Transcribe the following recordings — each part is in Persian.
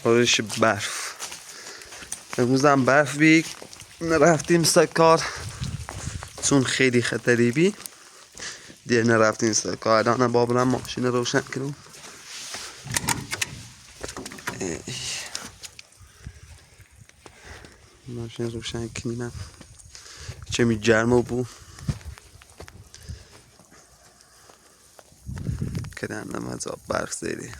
بارش برف. امروز هم برف بی نرفتیم سر کار چون خیلی خطری بی. دیگه نرفتیم سر کار. الان بابرم ماشین روشن کنم. ماشین روشن کنیم چه می جرمو بو کدن نماز برف زیری.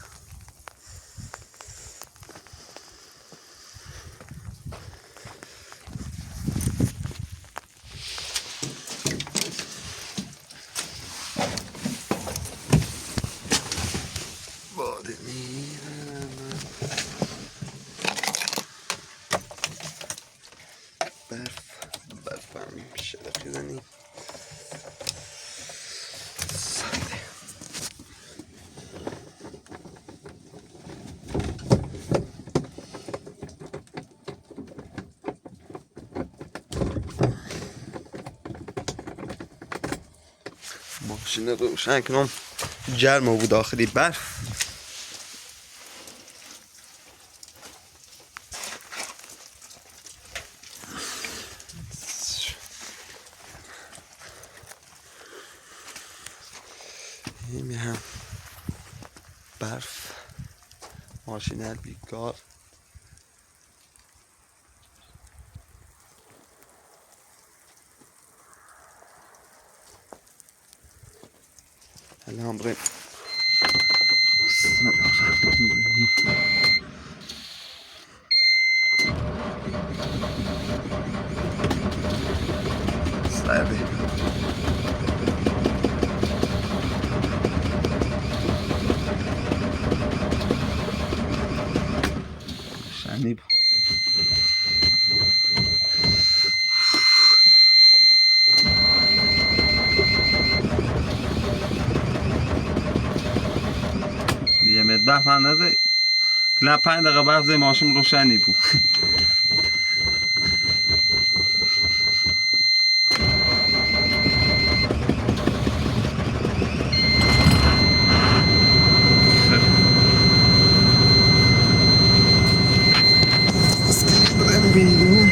برف هم شلخی زنی. ماشین روشن کنم جرم بود داخلی برف. این هم برف ماشین بیکار. الان بریم بسم الله الرحمن الرحیم. سرده شنی با یه مدبه هم نزد کلا 5 دقیقه برف زی ماشین روشنی بود. بیرون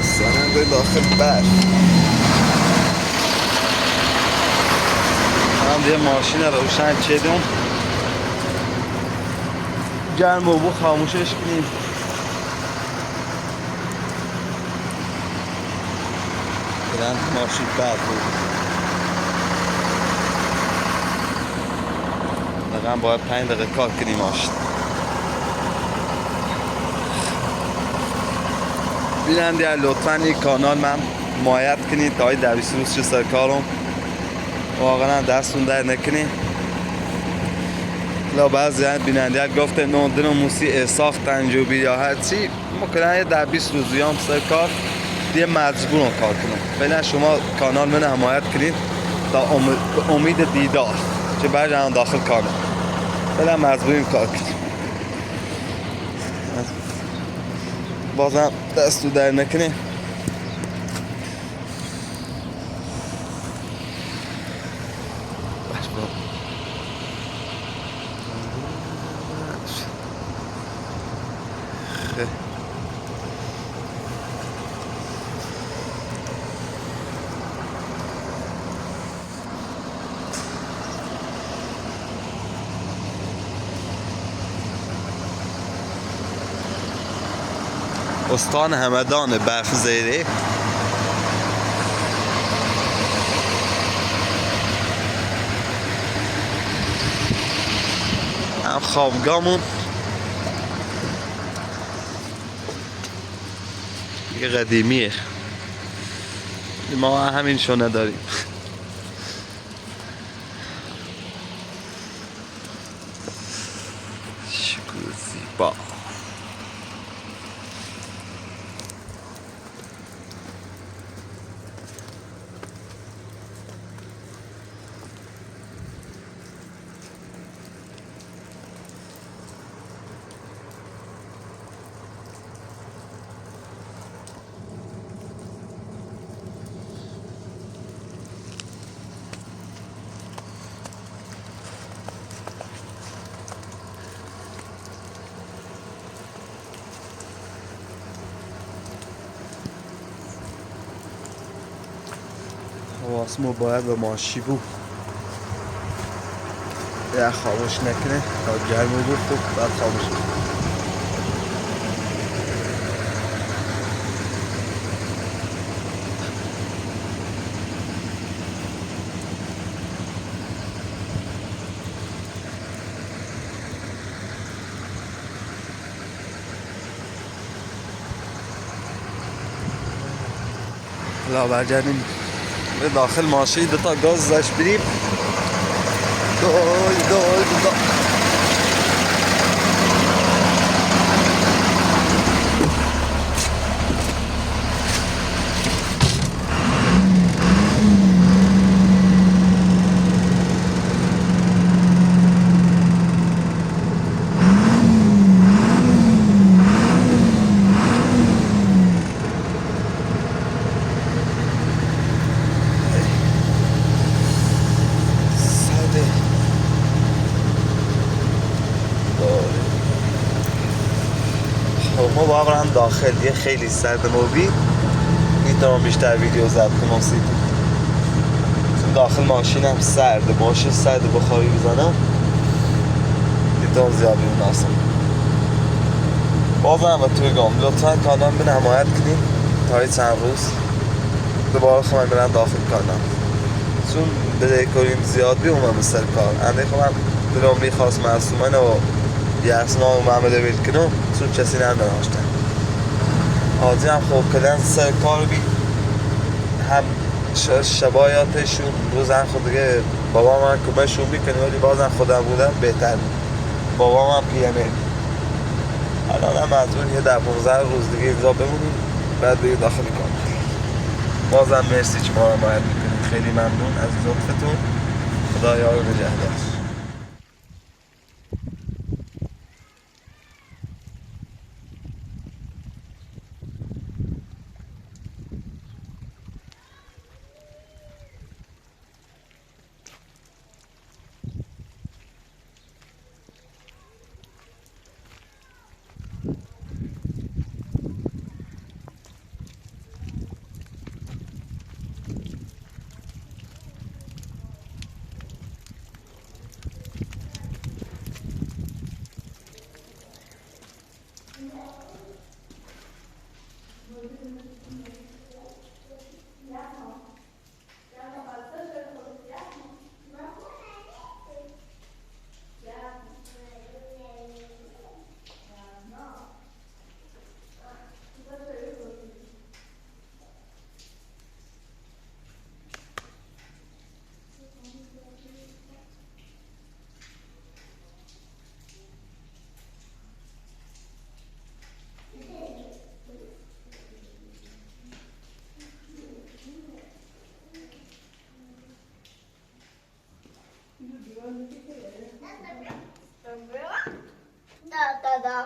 سرنده داخل برف. هم دیگه ماشین روشن چیدیم گرم و بو خاموشش کنیم. برند ماشین برف بود. دقیقا باید 5 دقیقه کار کنیم ماشین. بیننده لطفا این کانال من حمایت کنید تا 20 روز چه سر کارم واقعا دستون در نکنید. لا بعضی بیننده گفته نه دنو موسی ساخت تنجوبی یا هر چی ممکنه 10-20 روز هم سر کار دیگه مجبورم کار کنم. فعلا شما کانال من حمایت کنید تا امید دیدار که برگردم داخل کانال. فعلا مجبوریم کار کنیم. بازم دستو در نکنه. استان همدان برف زیره. هم خوابگاهمون یه قدیمیه ما همینشو نداریم. شکل زیبا. ماسمو باید به ماشی بود یه خاموش نکنه تا گرمو بود خوب بعد خاموش بود حالا برگردیم به داخل ماشین دوتا گاز داشت بریم دول ما واقعا هم داخل یه خیلی سرد موبی میتونم بیشتر ویدیو ضبط کنم سیدی داخل ماشینم سرد ماشین سرد بخاری بزنم میتونم زیادی مناسب بازم و توی گام لطفا کانال به حمایت کنیم تا چند روز دوباره خواهیم برن داخل کانال چون بدهکاریم زیاد بیومم به سر کار انده خواهم دلم میخواست معصومن و یاسنا و محمد ویل کنم چون کسی نداشتن آدی هم خوب کردن سر کار بی هم شبایاتشون روز هم خود دیگه بابا من کمشون میکنه ولی بازم خودم بودم بهتر بابا من پیمه الان هم مجبور یه 10-15 روز دیگه اینجا بمونیم بعد دیگه داخل کنم بازم مرسی که ما رو حمایت میکنید خیلی ممنون از لطفتون خدا یار و نگهدار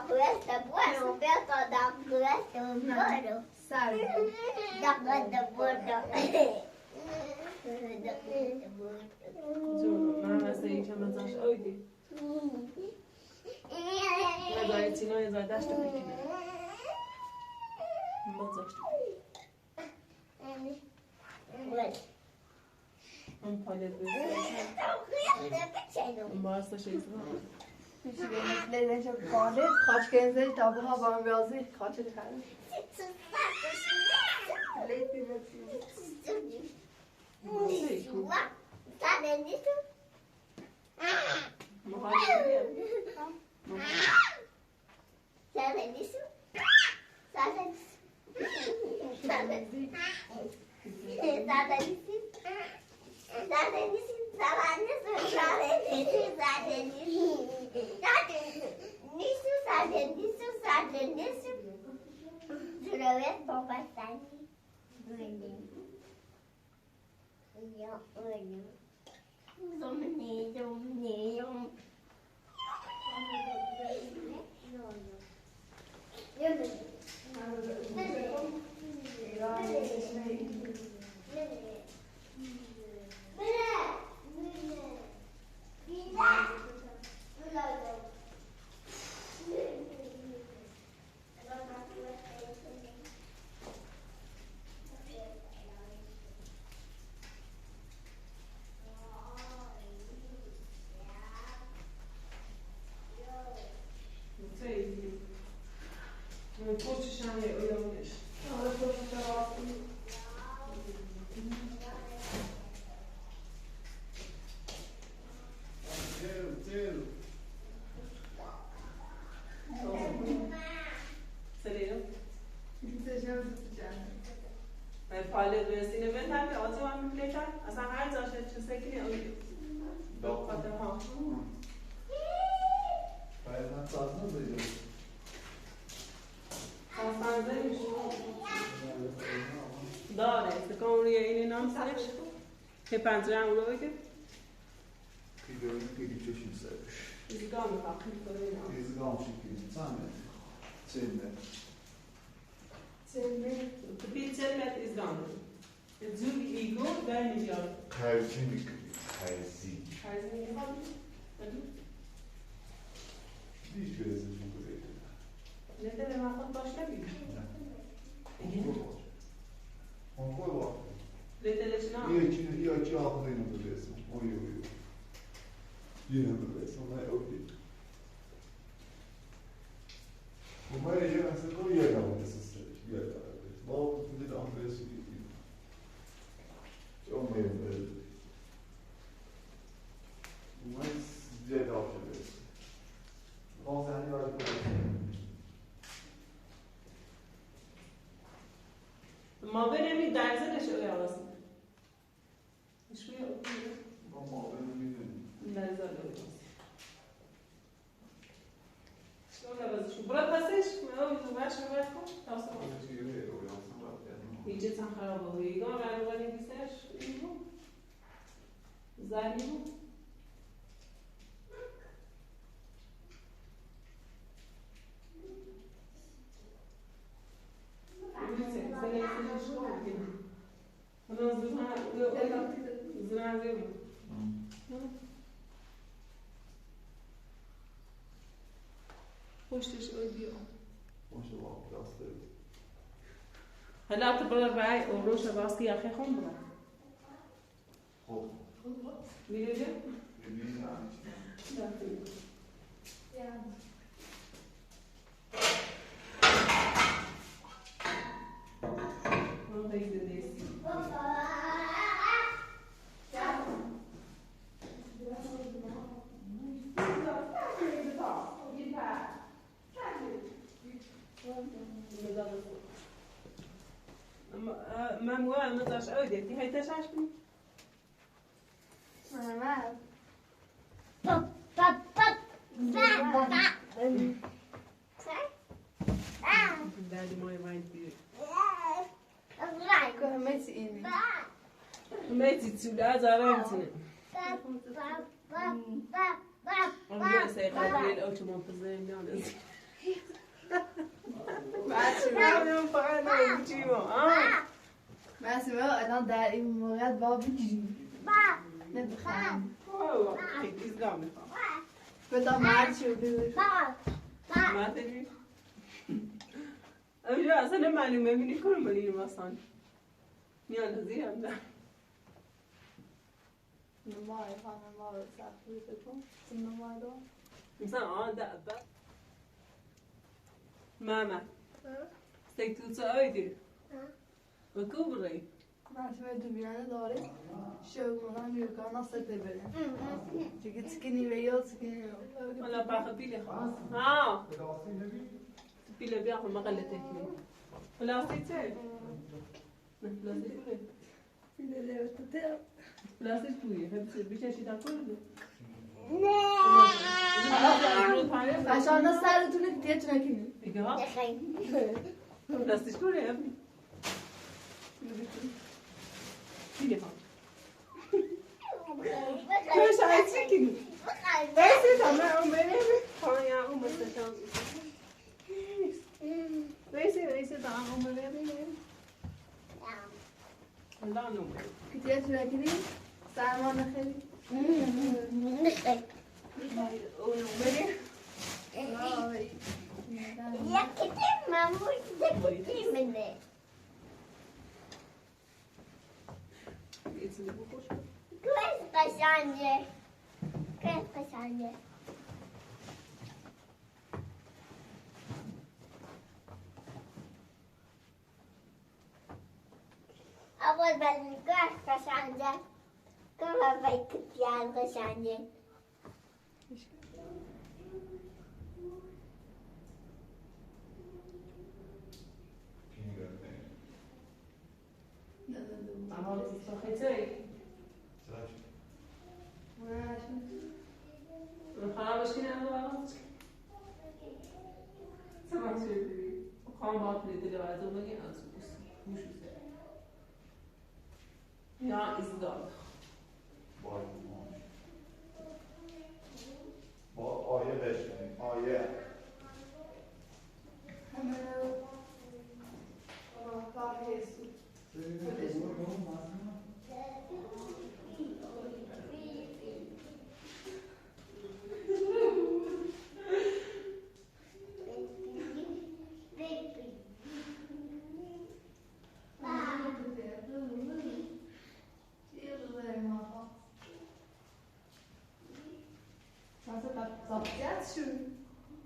Questa buono, aperto da questo buono. Salve. Da questo buono. من مثل این که مزاش آیدی مزای چینا یه زای دشت بکنه مزاش اون پالت بزید اون بارستا شیزده Lezen kade, kaç kenze tabu ha bana birazı kaç el her. Late bir Zürüvet babasını böyle. Ya öyle. Zomneyum. پشتش هم یه اویامش آره پشت راستی. سلیم Seja já. پایل رسینه بهتر که آزو هم میپلیتر اصلا هر جاشه چه سکنی اوی خاطر ها Bayram sazını da yiyoruz. آسانزه داره سکن روی این نام سرش که پنجره هم رو بگه Kıyılarını peki çeşimsermiş. ایزگاه میخواه خیلی Tezgah şeklinde tane. Seninle. Senin تو پیچه مت ایزگاه میخواه زوگ ایگو در میجار Tercih terzi. Hiç gözüm buraya. نه به من خود باش نبید Konfor var. لیتلش نه İyi açı altında inandı resmen. Oy. Yine mi resmen? Ne okey. Bu böylece mesela o yer alması istedik. Yer alması. Bağlı bir de ambresi gibi. Çok memnun. Mas yer alması. Bazen yardım ما برمی درزنش اوی آراسته شوی اوی Ama benim bilmiyorum. درزن اوی آراسته شو لبازشو برا پسش اوی تو برش رو برد کن تاسه کن ایجه تن خرابه اوی ایگان رنوانی بیسش ایگو زرمی بود پشتش بیا Maşallah biraz da. هلا تبرر بعي وروش باسكي أخي خم برا Hop. ميجي Yemeğin yani. yani. ما بيد ديسي ما مواه ما تاش أودي تي هاي تاش بي Normal. Pop, pop, pop. Ba, ba. دادي ماي ماين تي Right. Görmesi iyi. Ba, ما تي لا زارنتني ba, ba, ba, ba, ba, أنا سيقابل الأوتو منتظرين يعني Maximo. فعلا بتجيبه آه Maximo en dan daar in Morad Barbecue. ba, Net begaan. والله كيف إزقامي Met dan maatje bedoel. ba, ba. ما تدري أرجع أصلا معلومة مني كل مليون أصلا يعني زي هذا Normaal, van normaal zaak. Hoe is het dan? Is het normaal dan? مثلا ده أبا ماما سيكتو سعودي وكبري Maximo doe je aan het horen. Show me dan nu kan als het hebben. Je gaat skinny bij jou skinny. ولا باخذ بيلي خلاص ها بيلي بياخذ ما غلتك بلاستيك بلاستيك بلاستيك توي هبت بيش شيء تاكل عشان السعر تقول لك تيجي تنكني. إيجا Geen. بلاستيك توي يا ابني بيلي خلاص مش عايزك بس تمام ها يا أم استشان بس تعال لا نوم تيجي تنكني. سامان نخلي. Geen. Ja, kijk, maar moet je dit nemen? Kwijt kazanje. Kwijt kazanje. اول بلنگاه قشنگه که بابای کتیان قشنگه اما خیلی خرابش کنی اما باید سمت شدی خواهم باید نیده باید اون بگی از موش بسه یا ازداد با آیه بشنیم آیه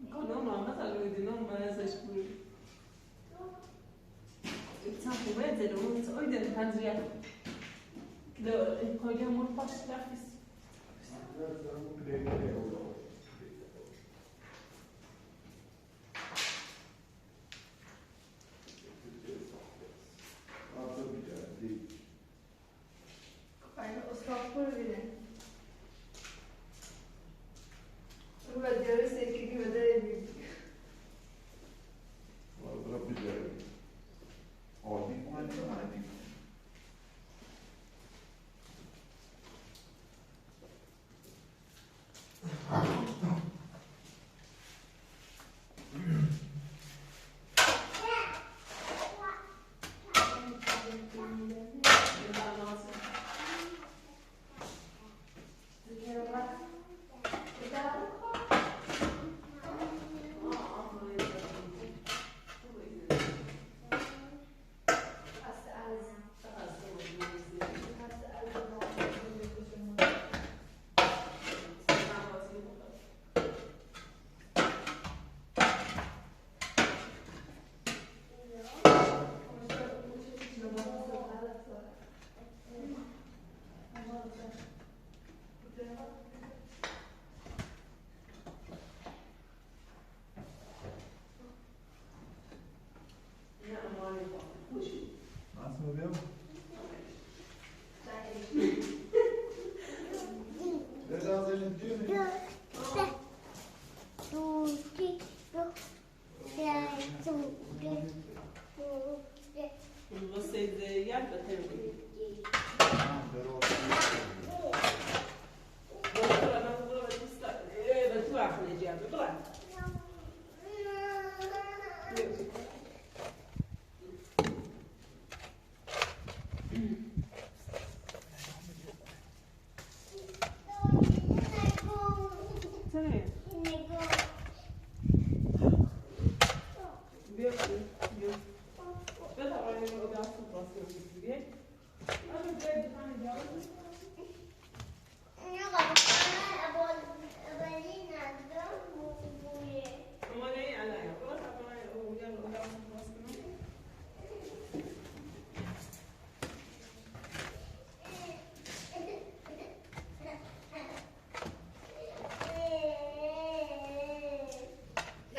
Não, não, mas a luz não mais escuro. Então, o Eder, o Eder kann sie ja. Der Kollege muss fast schlafen. Aynı ıslakları bile. Bu da diyoruz ki gibi de büyük. ربي جاري عادي عادي Você já bateu.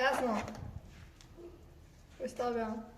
Jasno. Wystawiam.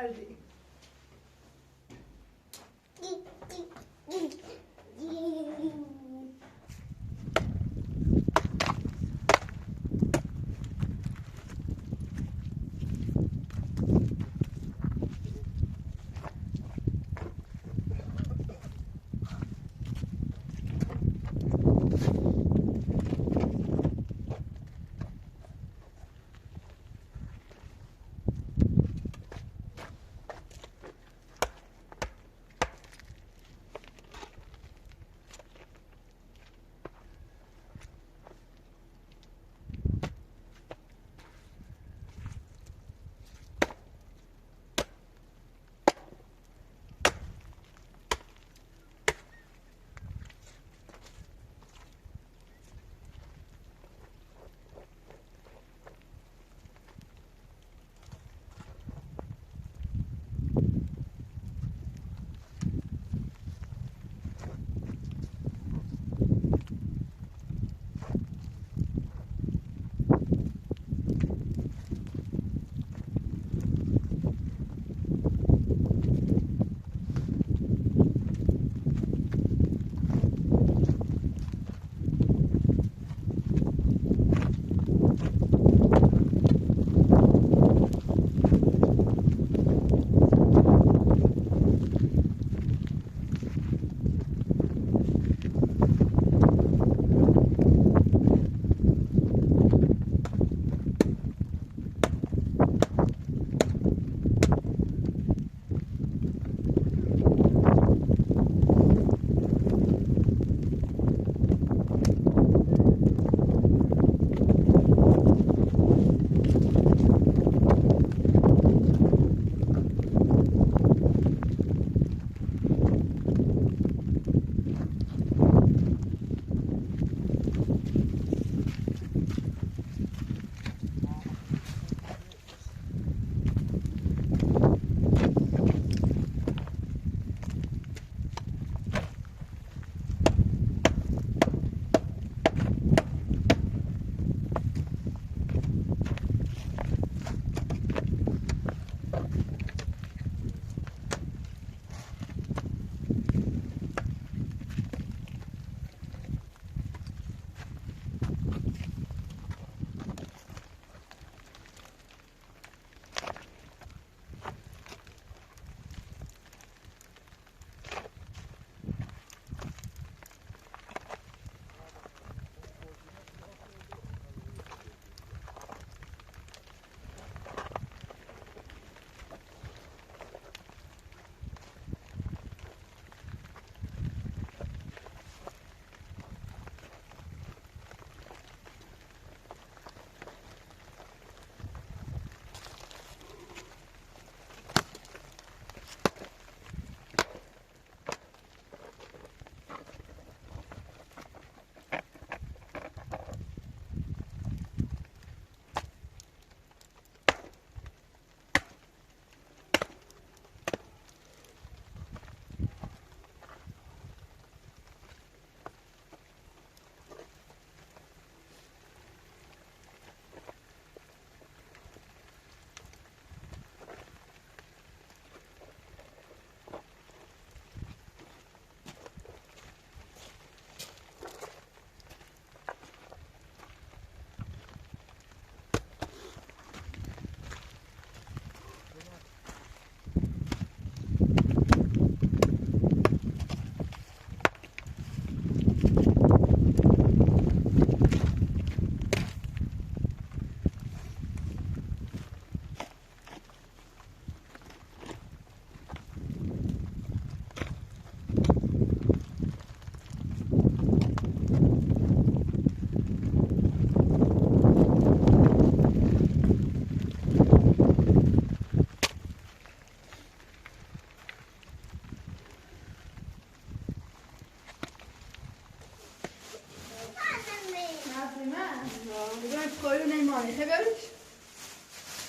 کردی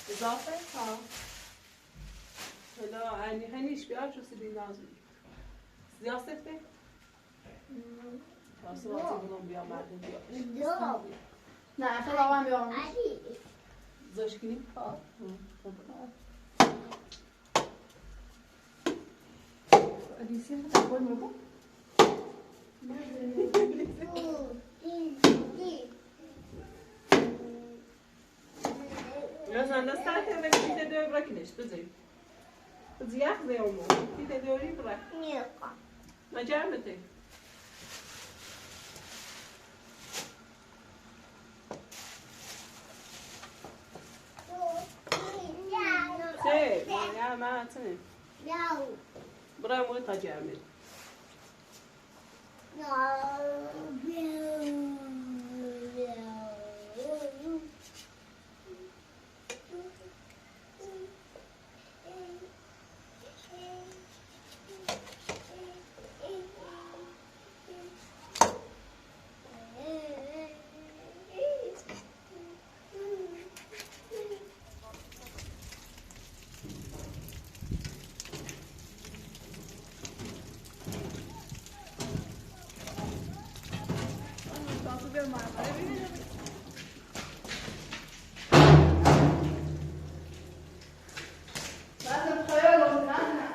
اضافه ها حالا عینی خیلیش بیار شو سیدین لازم سیاست به واسه واسه بودم بیام مردم بیام نه خیلی آقام بیام علی زاش کنیم خب. Alicia, tá bom, meu bom? Ya sen de zaten beni bir de diyor bırakın işte kızım. Kız yakmıyor mu? Bir de diyor iyi bırak. Yok. Macar mı tek? Şey, ya Martin. No. Bırak mı tacar mı? لازم خيالهم لأنها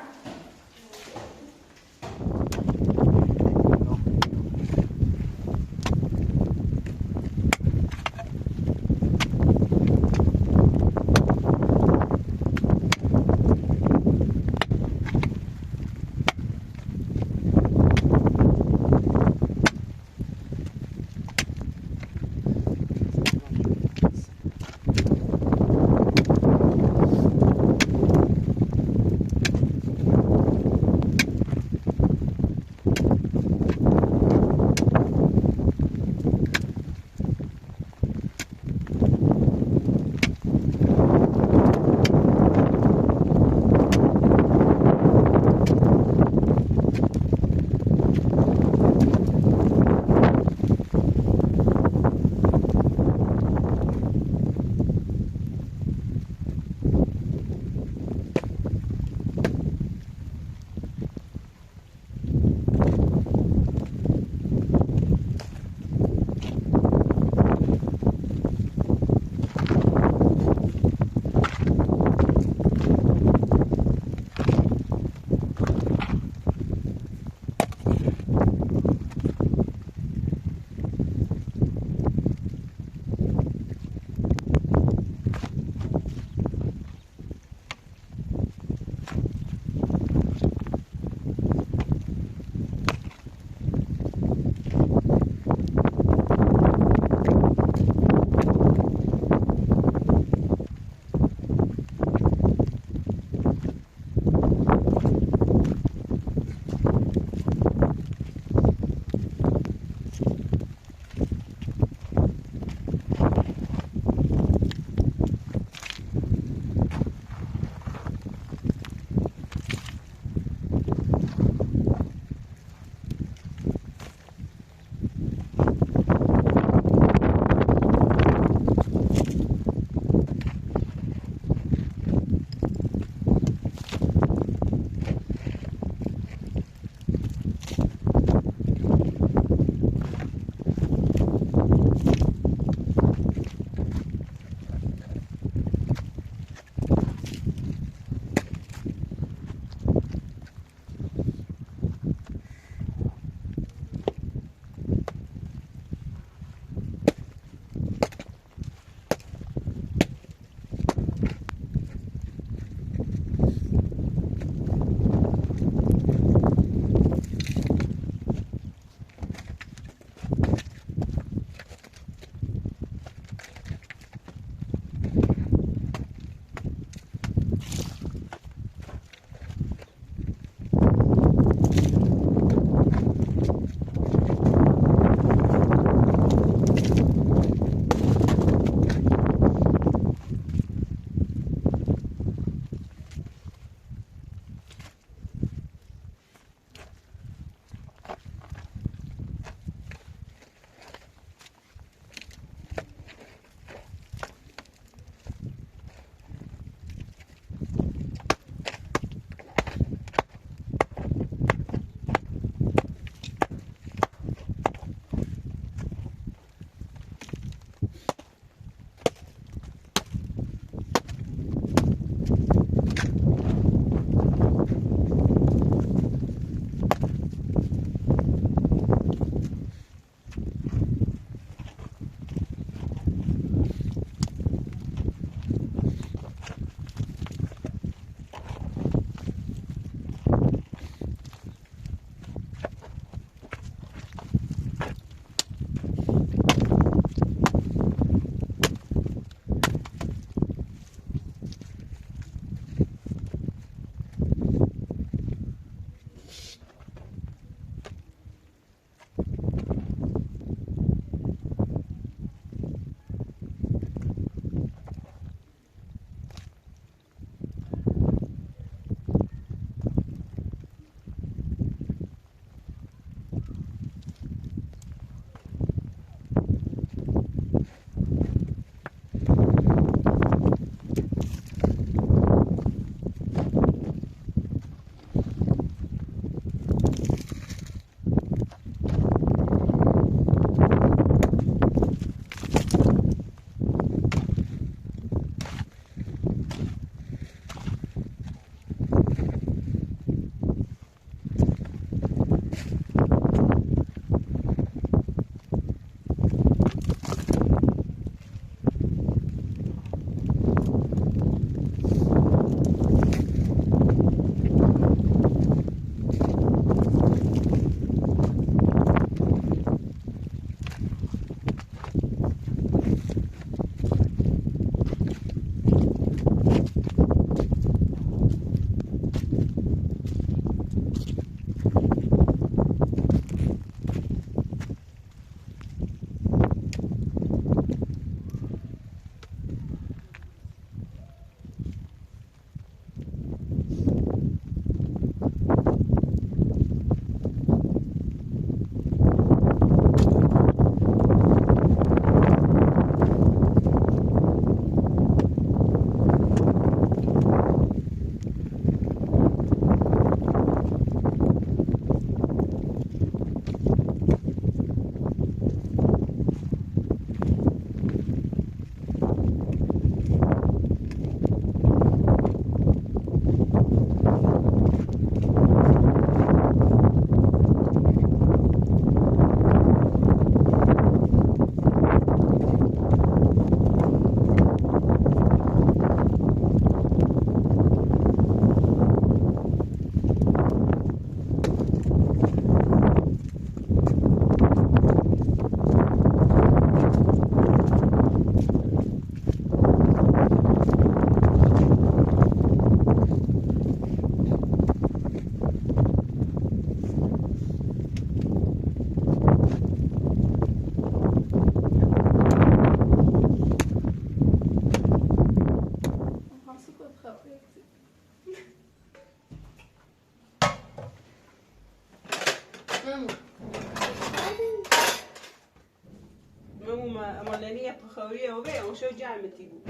اولانی پخوری او به اونشو جمعتی بود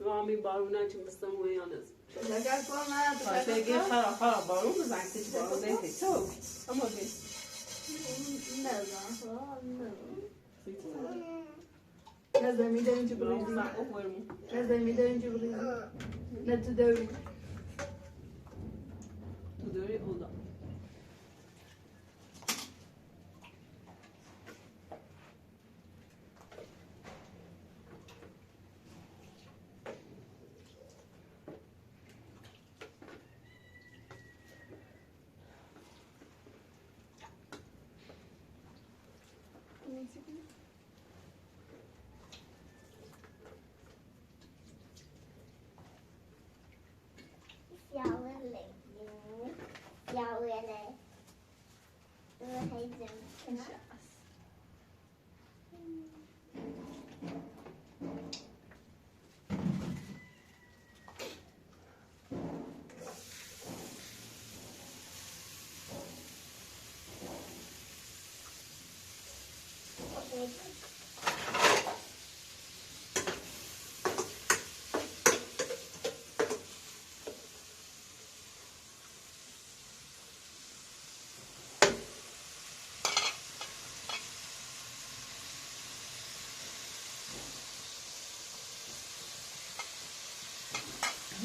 و همی بارونه چه مستم و یانز لگر کن نه خواهد بگیر خراب بارون بزن کش بارون دیتی تو اما بگیر نه زمین اینجا برام بریزی زن او برمون نه زمین اینجا بریزی نه تو دوری تو دوری اولا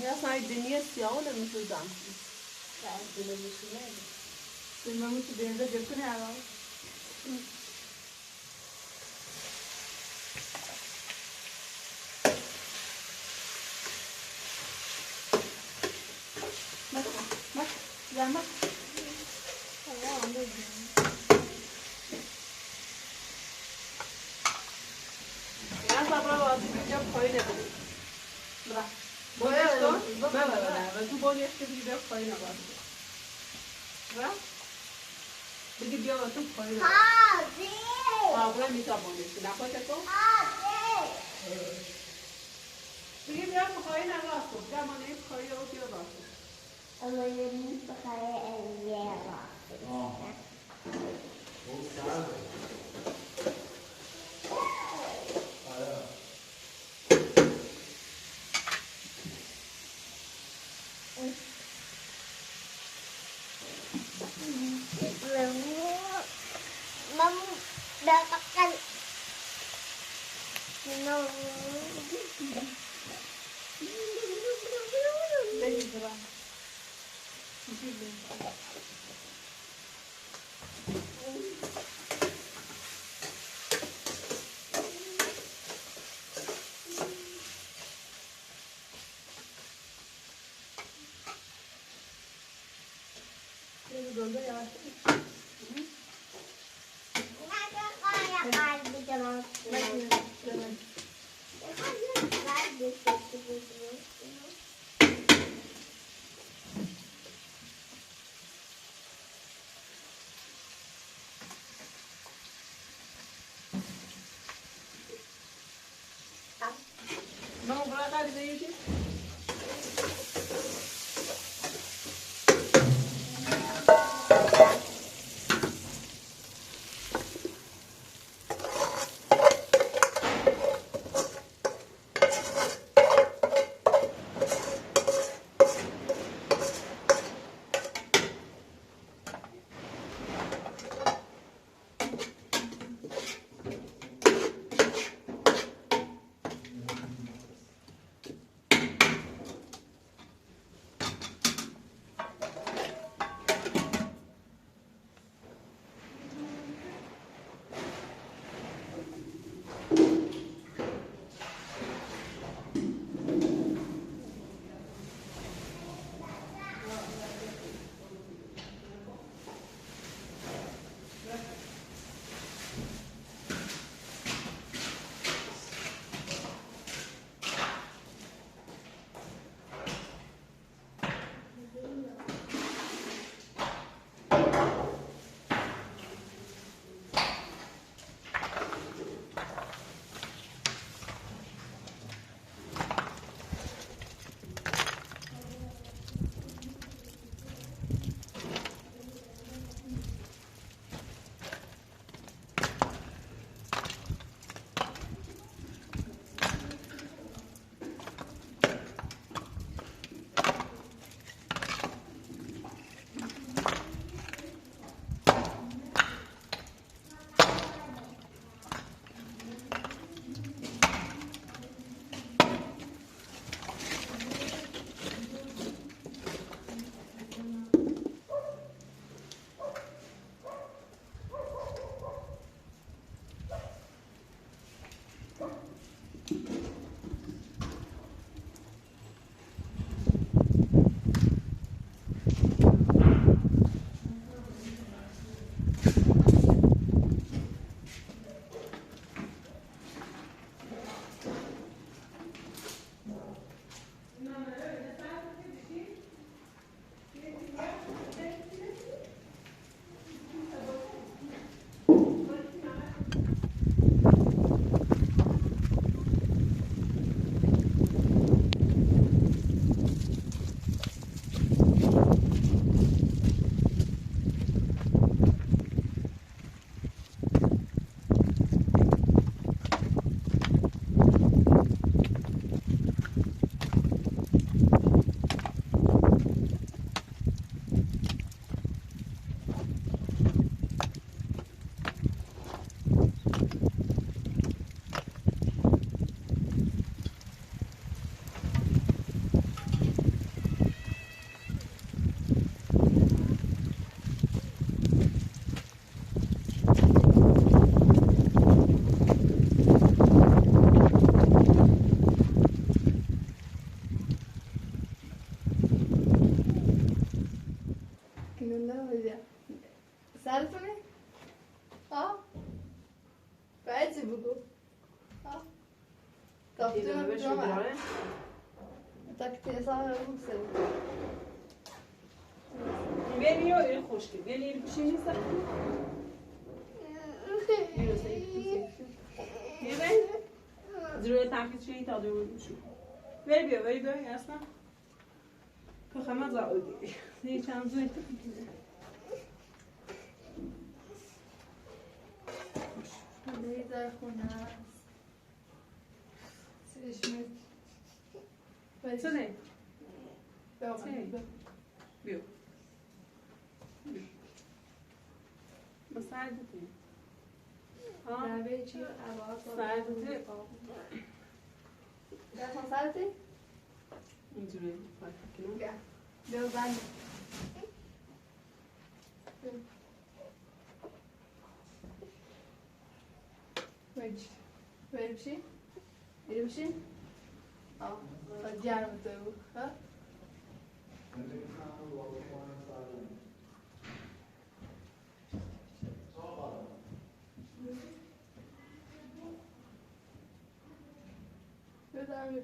یا سای دنیا سیاه نمیشه دام من تو بینزا جب کنه الان زحمت یا صبر واسه اینجا پایین نبود برا بونیش تو نه تو بونیش که دیگه پایین نبود برا دیگه بیا تو پایین برا میتا بونیش نپاشه تو دیگه بیا پایین نبود بیا مانه پایین رو بیا باشه No, brother, did you? دیده بهشون بیاره Tak ty same musy. Veli o ele خوشگل veli bir şey mi sakın? Diyorsa ne ben? Zirve takip şeyi tadıyormuşum. Ver bir yasna. Kokamaz var öyle. Ne çanzu etti? Neyse khuna. Sishmet. Co ne? Tamam. Bio. مساعدتي ها Rabbeci abat. مساعدتي Dersen saati? اینجوری fark کنم Gel. Biraz ben. Böyle bir şey? Böyle bir şey? Al. Hadi yer mi tavuğu? Ha? Evet abi.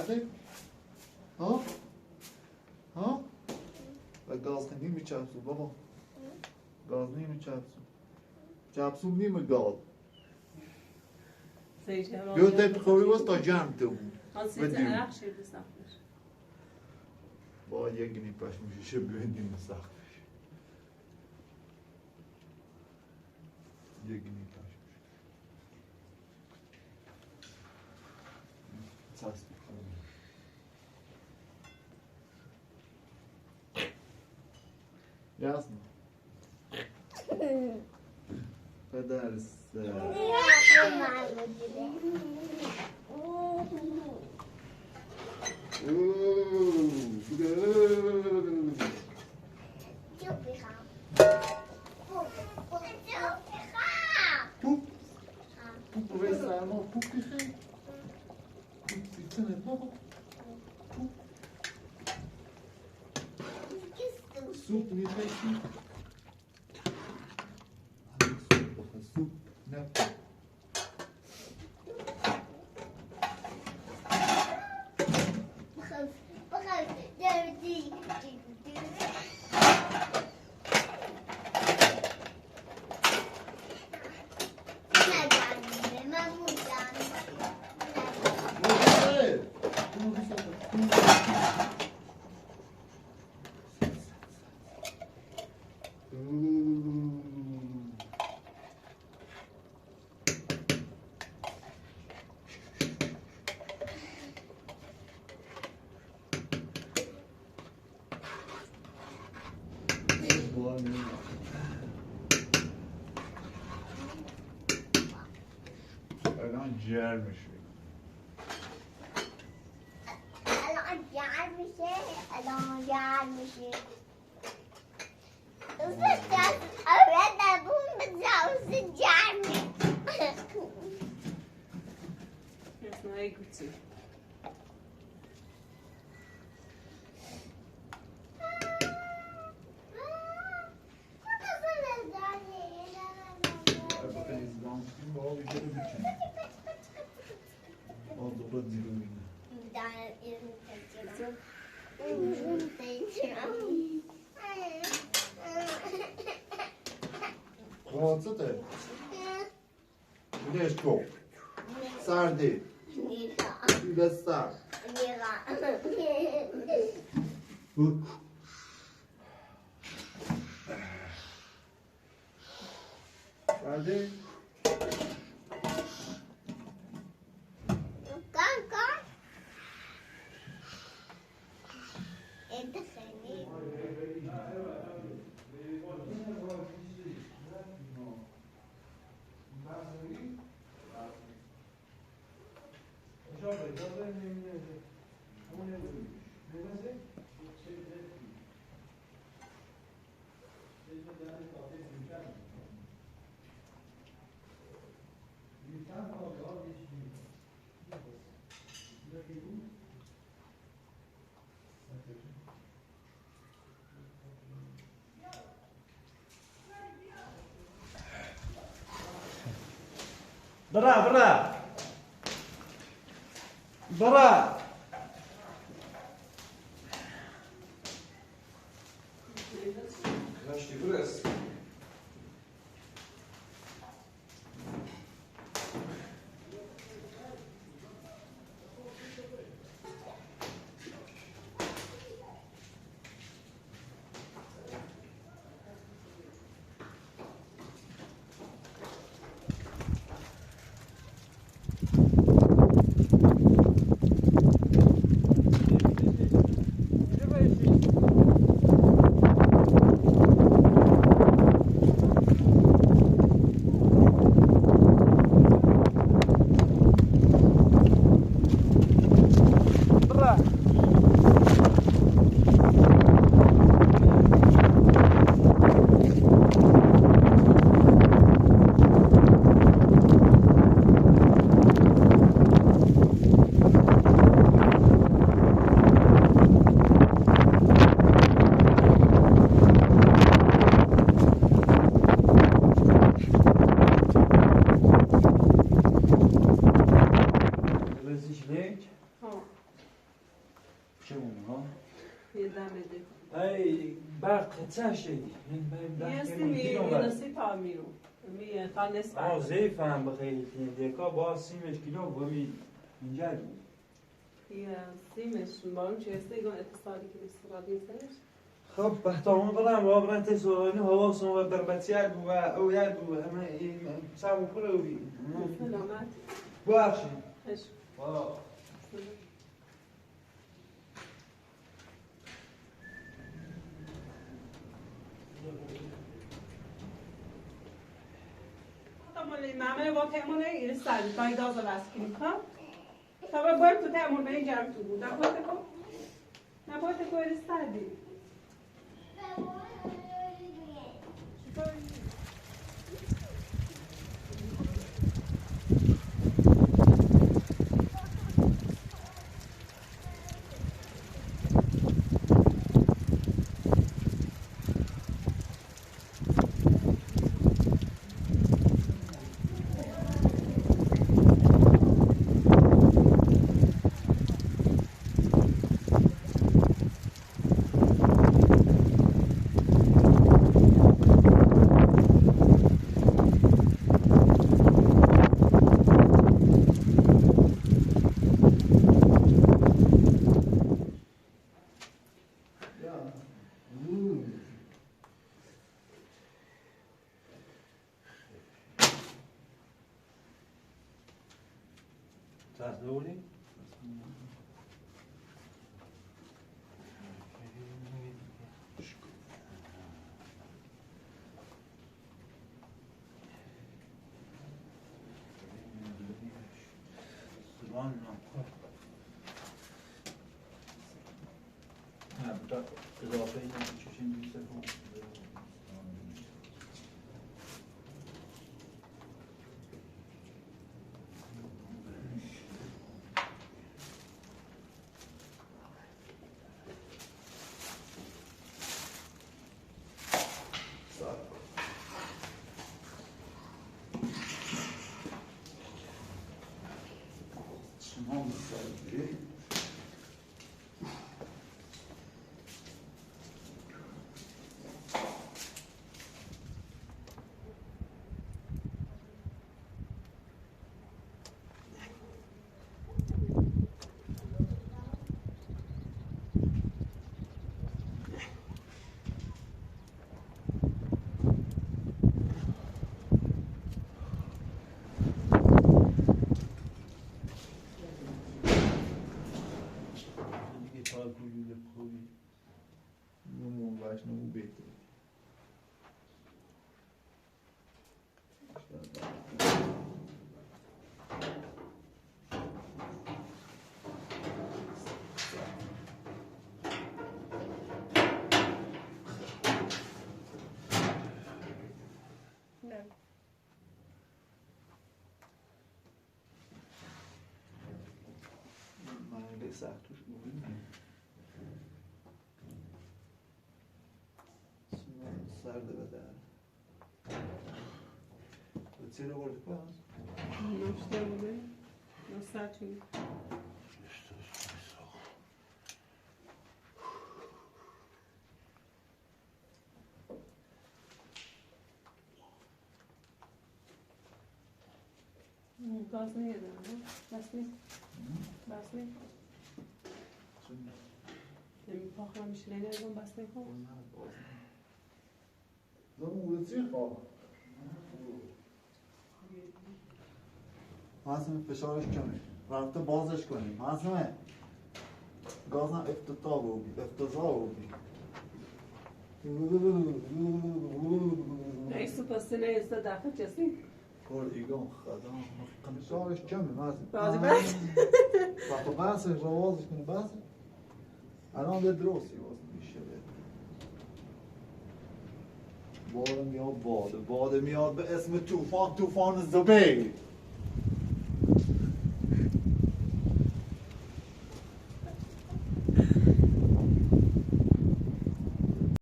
سرده؟ ها؟ ها؟ و گاز خیلی میچپسون بابا گاز نمیچپسون چپسون نیمه گاز بیا تایپ خوبی باز تا جمع تو عرق شیرده سختش با یک گنی پش میشه شب بیندیم سخت بشه یک گنی پش میشه چسبی Jasno. Peder se. Poep geweest allemaal, poep gegeten. Poep zitten het nog op. Soep niet weten. Soep of een soep. Nep. الان جر میشه الان جر میشه الان جر میشه اول دبون بزاوز جر میشه اسمعي قلتي bakın izgan kim bu abi şöyle bütün oldu bu dilimi Rahatsız et. Güneş çok. Sar değil. Bir de sar. Hadi. Kanka. Evde seni. برا Значит, вырос. چه اونها؟ یه دمه ای برق چه شدی؟ یه نسی تا میرو می تا نصف زی فهم بخیلی دیگه با سیمش کیلو بمی اینجا بود یه سیمش بارون چه استیگان اتصالی که استرادی سرش خب بحترمون برم و برن تسوانی هوا سوم و بربتیار و او یاد و همه این سامو پروی سلامت باشی اش مامه با تمونه این سال تای داز راسکین ها تا باید تو تمون به این جمع تو بود نباید کو این سالی تازه‌ولی؟ اضافه این چشم بیسته کن سختوش بودیم سرده بدن چی رو برده کنم؟ نوشته بوده نوشته چی؟ گاز نیه دارم بس نیست بس نیست نمی پاخرم میشه نگم بس نیست زمان چی خواه؟ حسن فشارش کمه رفته بازش کنیم حسن گازم افتضاح بود ایسو پسته نه ایسو دفعه چسی کار ایگان خدام فشارش کمه حسن بازی برد وقتا بحثش رو بازش کنیم بحث الان به درستی باز میشه باد میاد باده میاد به اسم طوفان زبیر